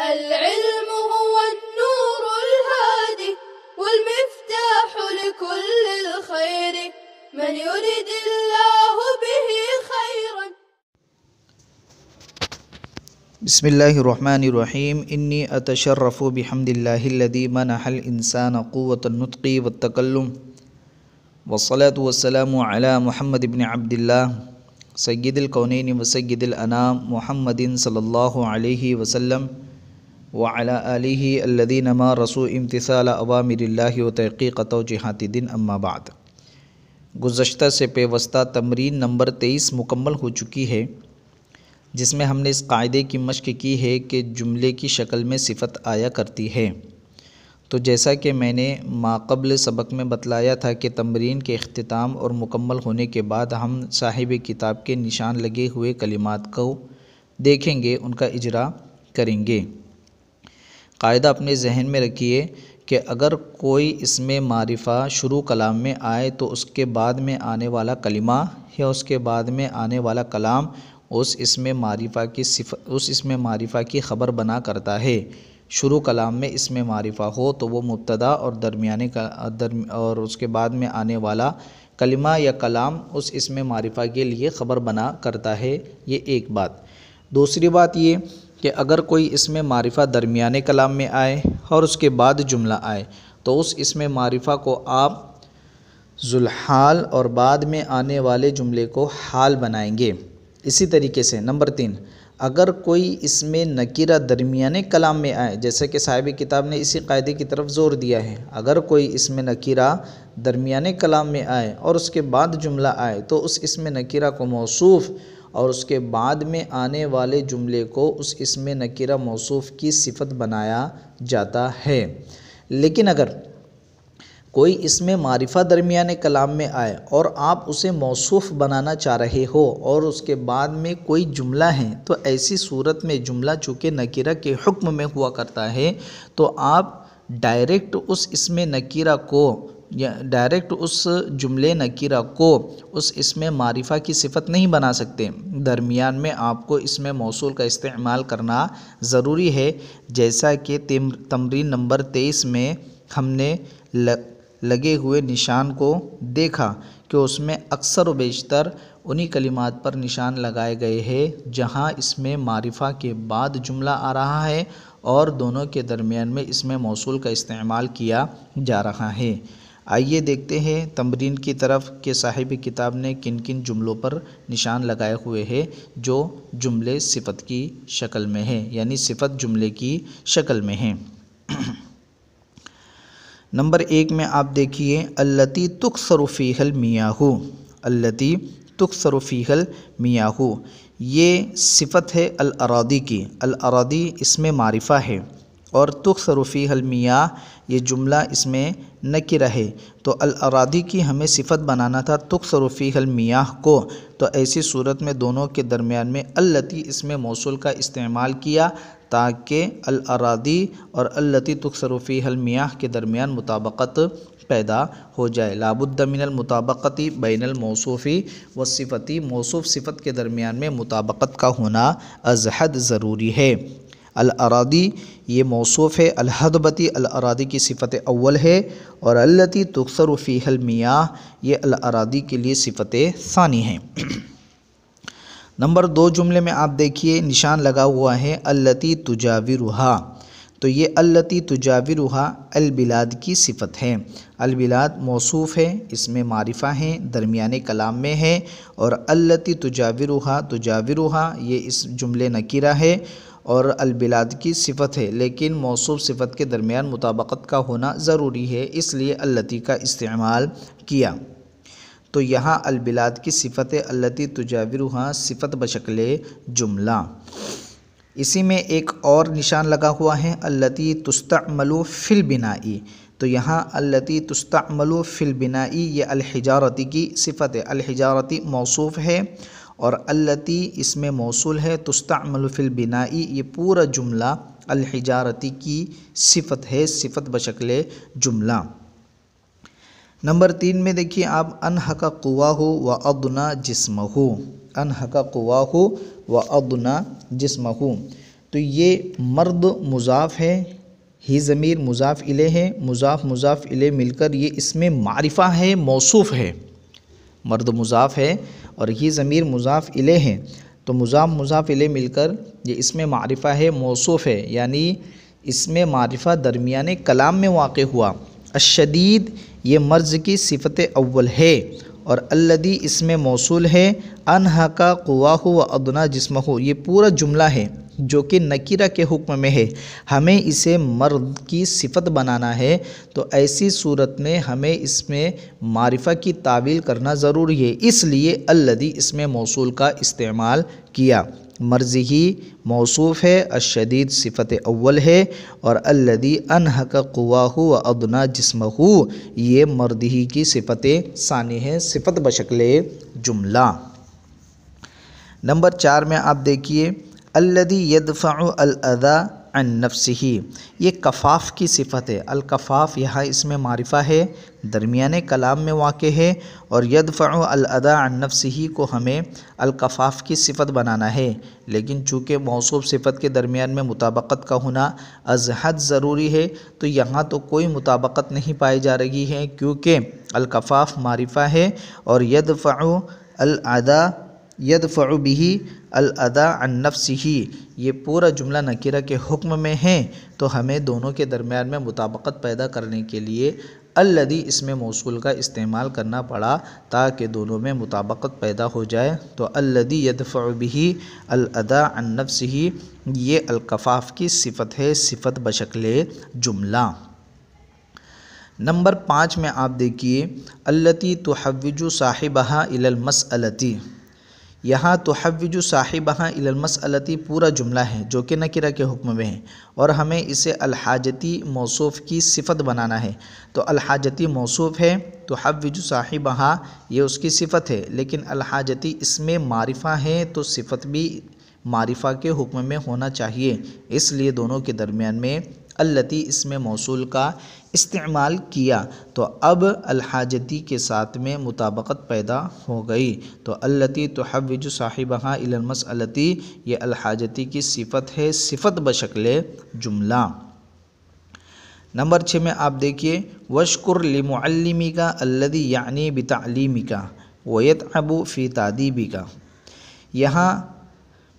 العلم هو النور الهادي والمفتاح لكل الخير من يرد الله به خيرا. بسم اللہ الرحمن الرحیم انی اتشرف بحمد اللہ الذی منح الانسان قوة النطق والتکلم والصلاة والسلام علی محمد بن عبد اللہ سید الکونین وسید الانام محمد صلی اللہ علیہ وسلم وعلی آلہ الذین ما رسوا امتثال اوامر اللہ وتحقیق توجیہات دین. اما بعد، گزشتہ سے پیوستہ تمرین نمبر 23 مکمل ہو چکی ہے، جس میں ہم نے اس قاعدے کی مشق کی ہے کہ جملے کی شکل میں صفت آیا کرتی ہے. تو جیسا کہ میں نے ماقبل سبق میں بتلایا تھا کہ تمرین کے اختتام اور مکمل ہونے کے بعد ہم صاحب کتاب کے نشان لگے ہوئے کلمات کو دیکھیں گے، ان کا اجرا کریں گے. قاعدہ اپنے ذہن میں رکھیے کہ اگر کوئی اسم معرفہ شروع کلام میں آئے تو اس کے بعد میں آنے والا کلمہ یا اس کے بعد میں آنے والا کلام اس اسم معرفہ کی خبر بنا کرتا ہے. شروع کلام میں اسم معرفہ ہو تو وہ مبتدا اور درمیانے اور اس کے بعد میں آنے والا کلمہ یا کلام اس اسم معرفہ کے لیے خبر بنا کرتا ہے. یہ ایک بات. دوسری بات یہ کہ اگر کوئی اسم معرفہ درمیانے کلام میں آئے اور اس کے بعد جملہ آئے تو اس اسم معرفہ کو آپ ذوالحال اور بعد میں آنے والے جملے کو حال بنائیں گے. اسی طریقے سے نمبر 3، اگر کوئی اسم نکرہ درمیانے کلام میں آئے، جیسا کہ صاحب کتاب نے اسی قاعدے کی طرف زور دیا ہے، اگر کوئی اسم نکرہ درمیانے کلام میں آئے اور اس کے بعد جملہ آئے تو اس اسم نکرہ کو موصوف اور اس کے بعد میں آنے والے جملے کو اس اسم نکرہ موصوف کی صفت بنایا جاتا ہے. لیکن اگر کوئی اسم معرفہ درمیانے کلام میں آئے اور آپ اسے موصوف بنانا چاہ رہے ہو اور اس کے بعد میں کوئی جملہ ہے، تو ایسی صورت میں جملہ چونکہ نکرہ کے حکم میں ہوا کرتا ہے تو آپ ڈائریکٹ اس اسم نکرہ کو یا ڈائریکٹ اس جملے نکرہ کو اس اسم معرفہ کی صفت نہیں بنا سکتے. درمیان میں آپ کو اسم موصول کا استعمال کرنا ضروری ہے، جیسا کہ تمرین نمبر 23 میں ہم نے لگے ہوئے نشان کو دیکھا کہ اس میں اکثر و بیشتر انہی کلمات پر نشان لگائے گئے ہیں جہاں اسم معرفہ کے بعد جملہ آ رہا ہے اور دونوں کے درمیان میں اسم موصول کا استعمال کیا جا رہا ہے. آئیے دیکھتے ہیں تمرین کی طرف کہ صاحب کتاب نے کن کن جملوں پر نشان لگائے ہوئے ہیں جو جملے صفت کی شکل میں ہیں، یعنی صفت جملے کی شکل میں ہیں. نمبر 1 میں آپ دیکھیے التی تکثر فیہا المیاہ. التی تکثر فیہا المیاہ یہ صفت ہے الاراضی کی. الاراضی اسم معرفہ ہے اور تکثر فیہا المیاہ یہ جملہ اس میں نکرہ ہے. تو الاراضی کی ہمیں صفت بنانا تھا تکثر فیہا المیاہ کو، تو ایسی صورت میں دونوں کے درمیان میں التی اسم موصول کا استعمال کیا تاکہ الاراضی اور التی تکثر فیہا المیاہ کے درمیان مطابقت پیدا ہو جائے. لابد من المطابقت بین الموصوف والصفت، موصوف صفت کے درمیان میں مطابقت کا ہونا از حد ضروری ہے. الاراضی یہ موصوف ہے، الحدبتی الاراضی کی صفت اول ہے اور التی تکثر فیہا المیاہ یہ الاراضی کے لیے صفت ثانی ہے. نمبر 2 جملے میں آپ دیکھیے نشان لگا ہوا ہے التی تجاورہا. تو یہ التی تجاورہا البلاد کی صفت ہے. البلاد موصوف ہے، اسم معرفہ ہیں، درمیانے کلام میں ہے، اور التی تجاورہا تجاورہا یہ اس جملے نکرہ ہے اور البلاد کی صفت ہے، لیکن موصوف صفت کے درمیان مطابقت کا ہونا ضروری ہے، اس لیے التی کا استعمال کیا. تو یہاں البلاد کی صفت التی تجاورہا صفت بشکل جملہ. اسی میں ایک اور نشان لگا ہوا ہے التی تستعمل فی البناء. تو یہاں التی تستعمل فی البناء یہ الحجارتی کی صفت ہے. الحجارتی موصوف ہے اور التی اسم موصول ہے، تستعمل فی البناء یہ پورا جملہ الحجارتی کی صفت ہے، صفت بشکل جملہ. نمبر 3 میں دیکھیے آپ انحق قواہ و ادنا جسمہ. انحق قواہ و ادنا جسمہ. تو یہ مرد مضاف ہے، ہی ضمیر مضاف الیہ ہے، مضاف الیہ مل کر یہ اسم معرفہ ہے، موصوف ہے۔ مرد مضاف ہے اور ہی ضمیر مضاف الیہ ہے، تو مضاف الیہ مل کر یہ اسم معرفہ ہے، موصوف ہے، یعنی اسم معرفہ درمیان کلام میں واقع ہوا۔ الشدید یہ مرض کی صفت اول ہے، اور الذی اسم موصول ہے، انہک قواہ و ادنا جسمہ یہ پورا جملہ ہے جو کہ نکرہ کے حکم میں ہے، ہمیں اسے مرد کی صفت بنانا ہے، تو ایسی صورت میں ہمیں اس میں معرفہ کی تعویل کرنا ضروری ہے، اس لیے الذی اسم موصول کا استعمال کیا۔ مرض ہی موصوف ہے، الشدید صفت اول ہے، اور الذی انہک قواہ و ادنا جسمہ یہ مرد ہی کی صفت ثانی ہے، صفت بشکل جملہ۔ نمبر 4 میں آپ دیکھیے الذی یدفع الاذی عن نفسہ، یہ کفاف کی صفت ہے۔ الکفاف یہاں اسم معرفہ ہے، درمیان کلام میں واقع ہے، اور یدفع الاذی عن نفسہ کو ہمیں الکفاف کی صفت بنانا ہے، لیکن چونکہ موصوف صفت کے درمیان میں مطابقت کا ہونا از حد ضروری ہے، تو یہاں تو کوئی مطابقت نہیں پائی جا رہی ہے، کیونکہ الکفاف معرفہ ہے اور یدفع الاذی یدفع به الاذی عن نفسہ یہ پورا جملہ نکرہ کے حکم میں ہے، تو ہمیں دونوں کے درمیان میں مطابقت پیدا کرنے کے لیے الذی اسم موصول کا استعمال کرنا پڑا تاکہ دونوں میں مطابقت پیدا ہو جائے۔ تو الذی یدفع به الاذی عن نفسہ یہ الکفاف کی صفت ہے، صفت بشکل جملہ۔ نمبر 5 میں آپ دیکھیے التی تحوج صاحبہا الی المسألۃ، یہاں تحوج صاحبہا الی المسألۃ پورا جملہ ہے جو کہ نکرہ کے حکم میں ہے، اور ہمیں اسے الحاجتی موصوف کی صفت بنانا ہے، تو الحاجتی موصوف ہے، تحوج صاحبہا یہ اس کی صفت ہے، لیکن الحاجتی اسم معرفہ ہے تو صفت بھی معرفہ کے حکم میں ہونا چاہیے، اس لیے دونوں کے درمیان میں التی اسم موصول کا استعمال کیا، تو اب الحاجتی کے ساتھ میں مطابقت پیدا ہو گئی، تو التی تحوج صاحبہا الی المسألۃ یہ الحاجتی کی صفت ہے، صفت بشکل جملہ۔ نمبر 6 میں آپ دیکھیے واشکر لمعلمک الذی یعنی بتعلیمک ویتعب فی تادیبک، یہاں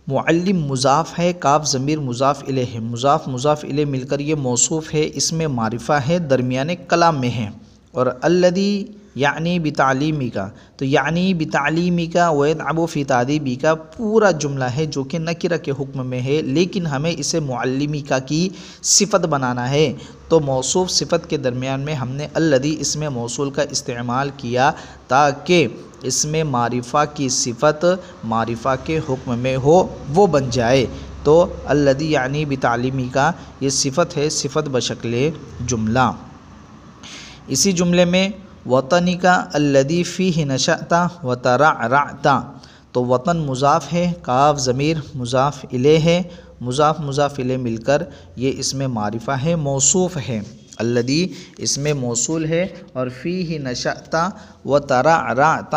معلم مضاف ہے، کاف ضمیر مضاف الیہ ہے، مضاف الیہ مل کر یہ موصوف ہے، اسم معرفہ ہے، درمیان کلام میں ہے، اور الذی یعنی بتعلیمک تو یعنی بتعلیمک ویتعب فی تادیبک پورا جملہ ہے جو کہ نکرہ کے حکم میں ہے، لیکن ہمیں اسے معلمک کی صفت بنانا ہے، تو موصوف صفت کے درمیان میں ہم نے الذی اسم موصول کا استعمال کیا تاکہ اسم معرفہ کی صفت معرفہ کے حکم میں ہو، وہ بن جائے، تو الذی یعنی بتعلیمک یہ صفت ہے، صفت بشکل جملہ۔ اسی جملے میں وطنک الذی فیہ نشأت وترعرعت، تو وطن مضاف ہے، کاف ضمیر مضاف الیہ ہے، مضاف الیہ مل کر یہ اسم معرفہ ہے، موصوف ہے، الذی اسم موصول ہے، اور فیہ نشأت وترعرعت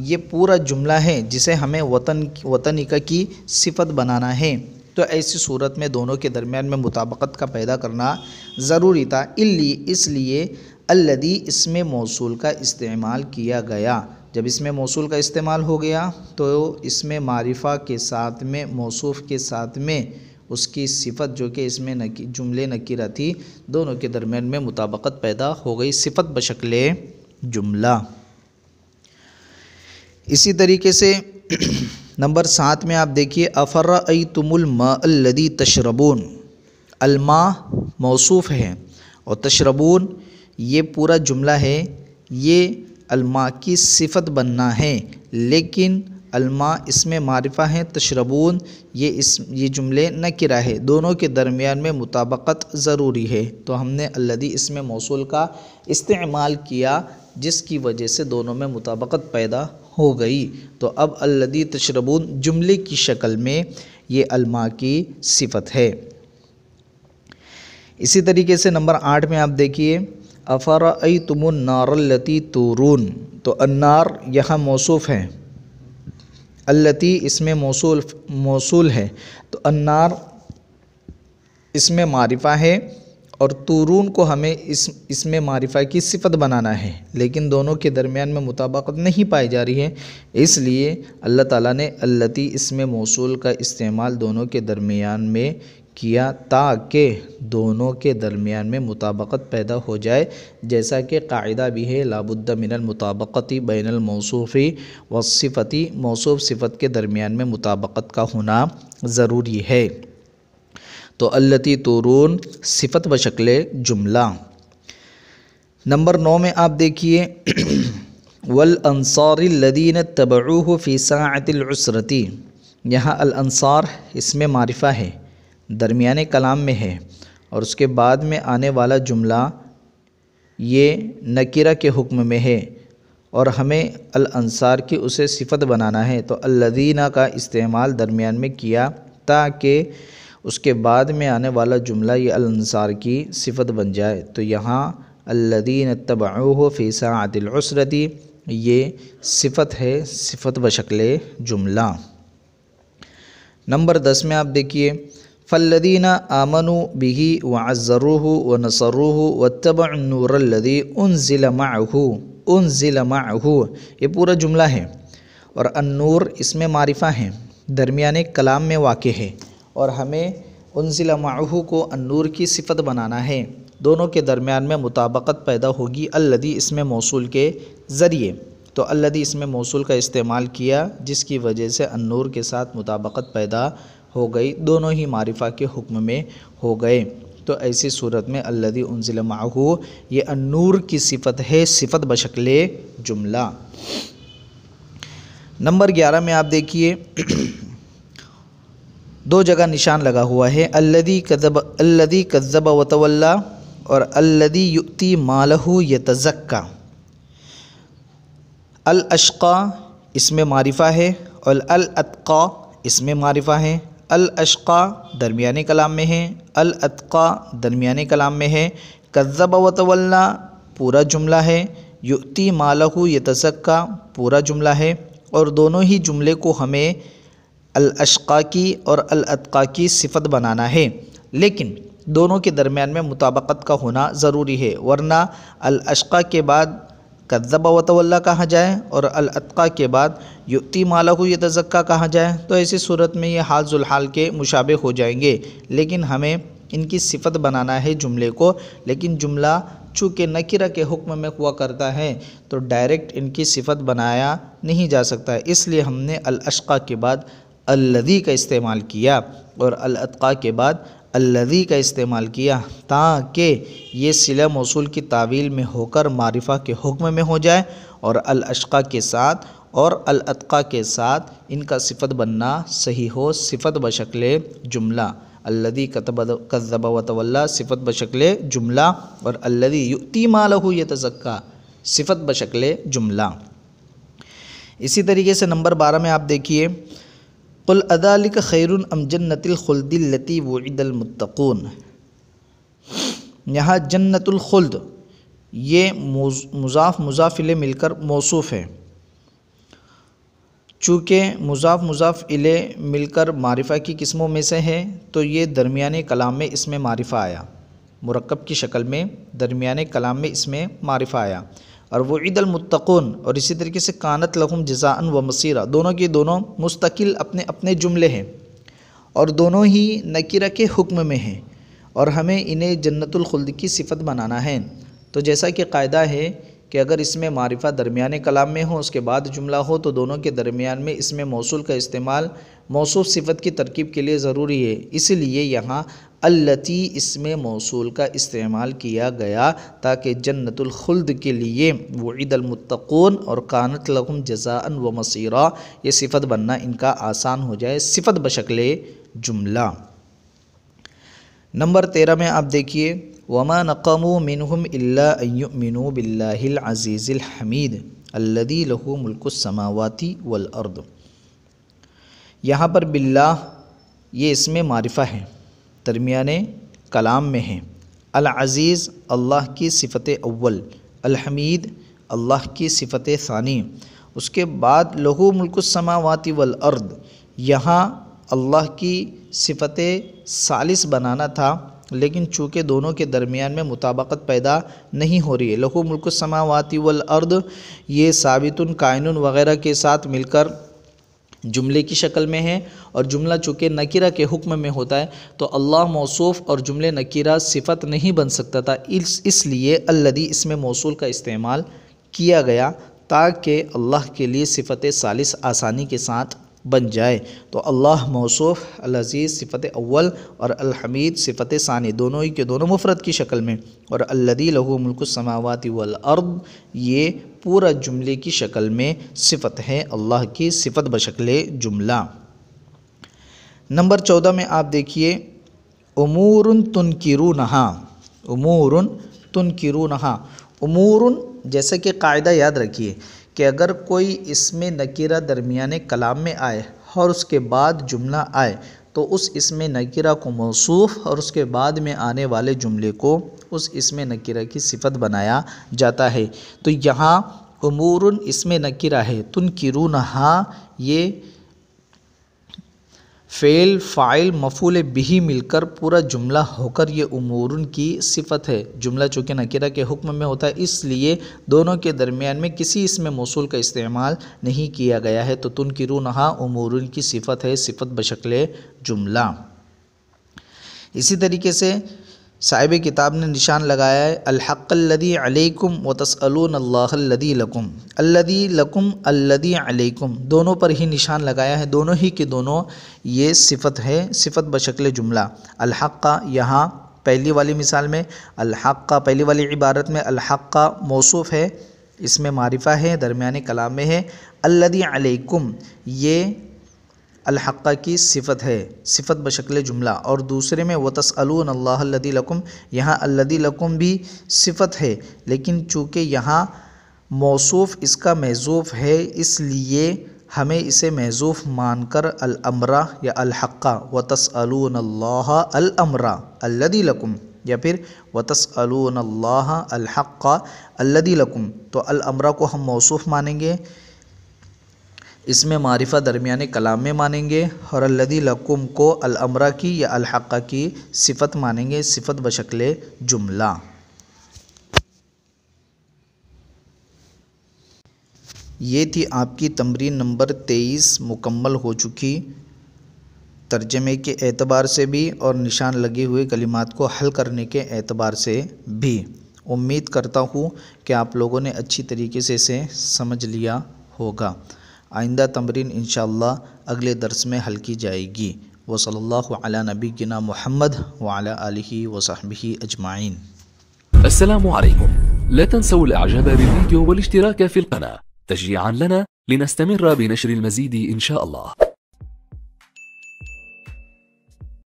یہ پورا جملہ ہے جسے ہمیں وطنک کی صفت بنانا ہے، تو ایسی صورت میں دونوں کے درمیان میں مطابقت کا پیدا کرنا ضروری تھا، اس لیے الذی اسم موصول کا استعمال کیا گیا۔ جب اسم موصول کا استعمال ہو گیا تو اسم معرفہ کے ساتھ میں موصوف کے ساتھ میں اس کی صفت جو کہ اس میں جملے نکرہ تھی، دونوں کے درمیان میں مطابقت پیدا ہو گئی، صفت بشکل جملہ۔ اسی طریقے سے نمبر 7 میں آپ دیکھیے افرأیتم الماء الذی تشربون، الماء موصوف ہے اور تشربون یہ پورا جملہ ہے، یہ الماء کی صفت بننا ہے، لیکن الماء اسم معرفہ ہے، تشربون یہ جملے نکرہ ہے، دونوں کے درمیان میں مطابقت ضروری ہے، تو ہم نے الذی اسم موصول کا استعمال کیا جس کی وجہ سے دونوں میں مطابقت پیدا ہو گئی، تو اب الذی تشربون جملے کی شکل میں یہ الماء کی صفت ہے۔ اسی طریقے سے نمبر 8 میں آپ دیکھیے افرأیتم النار التی تورون، تو النار یہاں موصوف ہے، التی اس میں موصول ہے، تو النار اس میں معرفہ ہے اور تورون کو ہمیں اس میں معرفہ کی صفت بنانا ہے، لیکن دونوں کے درمیان میں مطابقت نہیں پائی جا رہی ہے، اس لیے اللہ تعالیٰ نے التی اس میں موصول کا استعمال دونوں کے درمیان میں کیا تاکہ دونوں کے درمیان میں مطابقت پیدا ہو جائے، جیسا کہ قاعدہ بھی ہے لا بد من المطابقت بین الموصوف والصفت، موصوف صفت کے درمیان میں مطابقت کا ہونا ضروری ہے۔ تو التی تورون صفت بشکل جملہ۔ نمبر 9 میں آپ دیکھیے والانصار الذین اتبعوہ فی ساعۃ العسرۃ، یہاں الانصار اس میں معرفہ ہے، درمیانے کلام میں ہے، اور اس کے بعد میں آنے والا جملہ یہ نکرہ کے حکم میں ہے اور ہمیں الانصار کی اسے صفت بنانا ہے، تو الذین کا استعمال درمیان میں کیا تاکہ اس کے بعد میں آنے والا جملہ یہ الانصار کی صفت بن جائے۔ تو یہاں الذین اتبعوہ فی ساعۃ العسرۃ یہ صفت ہے، صفت بشکل جملہ۔ نمبر 10 میں آپ دیکھیے فالذین آمنوا بہ وعزروہ ونصروہ واتبعوا النور الذی انزل معہ، یہ پورا جملہ ہے، اور النور اس میں معرفہ ہے، درمیانے کلام میں واقع ہے، اور ہمیں انزل معہ کو النور کی صفت بنانا ہے، دونوں کے درمیان میں مطابقت پیدا ہوگی الذی اس میں موصول کے ذریعے، تو الذی اس میں موصول کا استعمال کیا جس کی وجہ سے النور کے ساتھ مطابقت پیدا ہو گئی، دونوں ہی معرفہ کے حکم میں ہو گئے، تو ایسی صورت میں الذی انزل معہ یہ النور کی صفت ہے، صفت بشکل جملہ۔ نمبر 11 میں آپ دیکھیے دو جگہ نشان لگا ہوا ہے الذی کذب وتولی اور الذی یؤتی مالہ یتزکی۔ الاشقی اس میں معرفہ ہے اور الاتقی اس میں معرفہ ہے، الاشقی درمیانے کلام میں ہے، الاتقی درمیانے کلام میں ہے، کذب وتولی پورا جملہ ہے، یؤتی مالہ یتزکی پورا جملہ ہے، اور دونوں ہی جملے کو ہمیں الاشقی کی اور الاتقی کی صفت بنانا ہے، لیکن دونوں کے درمیان میں مطابقت کا ہونا ضروری ہے، ورنہ الاشقی کے بعد کذب وتولی کہا جائے اور الاتقی کے بعد یؤتی مالہ یتزکی کہا جائے تو ایسی صورت میں یہ حال ذوالحال کے مشابہ ہو جائیں گے، لیکن ہمیں ان کی صفت بنانا ہے جملے کو، لیکن جملہ چونکہ نکرہ کے حکم میں ہوا کرتا ہے تو ڈائریکٹ ان کی صفت بنایا نہیں جا سکتا ہے، اس لیے ہم نے الاشقی کے بعد الذی کا استعمال کیا اور الاتقی کے بعد الذی کا استعمال کیا تاکہ یہ صلہ موصول کی تعویل میں ہو کر معرفہ کے حکم میں ہو جائے، اور الاشقی کے ساتھ اور الاتقی کے ساتھ ان کا صفت بننا صحیح ہو، صفت بشکل جملہ۔ الذی کذب وتولی صفت بشکل جملہ اور الذی یؤتی مالہ یتزکی صفت بشکل جملہ۔ اسی طریقے سے نمبر 12 میں آپ دیکھیے قل اذالک خیر ام جنت الخلد التی وعد المتقون، یہاں جنت الخلد یہ مضاف مضاف الیہ مل کر موصوف ہے، چونکہ مضاف الیہ مل کر معرفہ کی قسموں میں سے ہے تو یہ درمیانے کلام میں اس میں معرفہ آیا، مرکب کی شکل میں درمیانے کلام میں اس میں معرفہ آیا، اور وعد المتقون اور اسی طریقے سے کانت لہم جزاء و مصیرا، دونوں کے دونوں مستقل اپنے اپنے جملے ہیں اور دونوں ہی نکرہ کے حکم میں ہیں، اور ہمیں انہیں جنت الخلد کی صفت بنانا ہے، تو جیسا کہ قاعدہ ہے کہ اگر اس میں معرفہ درمیانے کلام میں ہو اس کے بعد جملہ ہو تو دونوں کے درمیان میں اس میں موصول کا استعمال موصوف صفت کی ترکیب کے لیے ضروری ہے، اس لیے یہاں التی اس میں موصول کا استعمال کیا گیا تاکہ جنت الخلد کے لیے وعد المتقون اور کانت لہم جزاء و مصیرا یہ صفت بننا ان کا آسان ہو جائے، صفت بشکل جملہ۔ نمبر 13 میں آپ دیکھیے وما نقموا منہم الا ان یؤمنوا باللہ العزیز الحمید الذی لہ ملک السماوات والارض، یہاں پر باللہ یہ اس میں معرفہ ہے، درمیانے کلام میں ہے، العزیز اللہ کی صفت اول، الحمید اللہ کی صفت ثانی، اس کے بعد لہو ملک السماوات والارض، یہاں اللہ کی صفت ثالث بنانا تھا، لیکن چونکہ دونوں کے درمیان میں مطابقت پیدا نہیں ہو رہی ہے۔ لہو ملک السماوات والارض یہ ثابت کائن وغیرہ کے ساتھ مل کر جملے کی شکل میں ہے، اور جملہ چونکہ نکرہ کے حکم میں ہوتا ہے تو اللہ موصوف اور جملے نکرہ صفت نہیں بن سکتا تھا، اس لیے الذی اس میں موصول کا استعمال کیا گیا تاکہ اللہ کے لیے صفت ثالث آسانی کے ساتھ بن جائے۔ تو اللہ موصوف، العزیز صفت اول اور الحمید صفت ثانی، دونوں ہی کے دونوں مفرد کی شکل میں، اور الذی لہ ملک السماوات والارض یہ پورا جملے کی شکل میں صفت ہے، اللہ کی صفت بشکل جملہ۔ نمبر 14 میں آپ دیکھیے امور تنکرونہا، امور تنکرونہا، امور جیسا کہ قاعدہ یاد رکھیے کہ اگر کوئی اسم نکرہ درمیان کلام میں آئے اور اس کے بعد جملہ آئے تو اس اسم نکرہ کو موصوف اور اس کے بعد میں آنے والے جملے کو اس اسم نکرہ کی صفت بنایا جاتا ہے۔ تو یہاں امور اسم نکرہ ہے، تنکرونہا یہ فعل فاعل مفعول بہ مل کر پورا جملہ ہو کر یہ امور کی صفت ہے۔ جملہ چونکہ نکرہ کے حکم میں ہوتا ہے اس لیے دونوں کے درمیان میں کسی اسم موصول کا استعمال نہیں کیا گیا ہے، تو تنکرونہا امور کی صفت ہے، صفت بشکل جملہ۔ اسی طریقے سے صاحب کتاب نے نشان لگایا ہے الحق الذی علیکم وتسألون اللہ الذی لکم، الذی لکم الذی علیکم دونوں پر ہی نشان لگایا ہے، دونوں ہی کے دونوں یہ صفت ہے، صفت بشکل جملہ۔ الحق یہاں پہلی والی مثال میں، الحق پہلی والی عبارت میں الحق موصوف ہے، اس میں معرفہ ہے، درمیانی کلام میں ہے۔ الذی علیکم یہ الحق کی صفت ہے، صفت بشکل جملہ، اور دوسرے میں وتسألون اللہ الذی لکم، یہاں الذی لکم بھی صفت ہے، لیکن چونکہ یہاں موصوف اس کا محذوف ہے اس لیے ہمیں اسے محذوف مان کر الامر یا الحق وتسألون اللہ الامر الذی لکم، یا پھر وتسألون اللہ الحق الذی لکم، تو الامر کو ہم موصوف مانیں گے، اس میں معرفہ درمیان کلام میں مانیں گے، اور الذی لکم کو الامر کی یا الحق کی صفت مانیں گے، صفت بشکل جملہ۔ یہ تھی آپ کی تمرین نمبر 23 مکمل ہو چکی، ترجمے کے اعتبار سے بھی اور نشان لگے ہوئے کلمات کو حل کرنے کے اعتبار سے بھی۔ امید کرتا ہوں کہ آپ لوگوں نے اچھی طریقے سے اسے سمجھ لیا ہوگا۔ آئندہ تمرین انشاءاللہ اگلے درس میں حل کی جائے گی۔ وصلی اللہ علی نبینا محمد وعلی آلہ وصحبہ اجمعین۔ السلام عليكم، لا تنسوا الاعجاب بالفيديو والاشتراك في القناة تشجيعا لنا لنستمر بنشر المزيد إن شاء الله.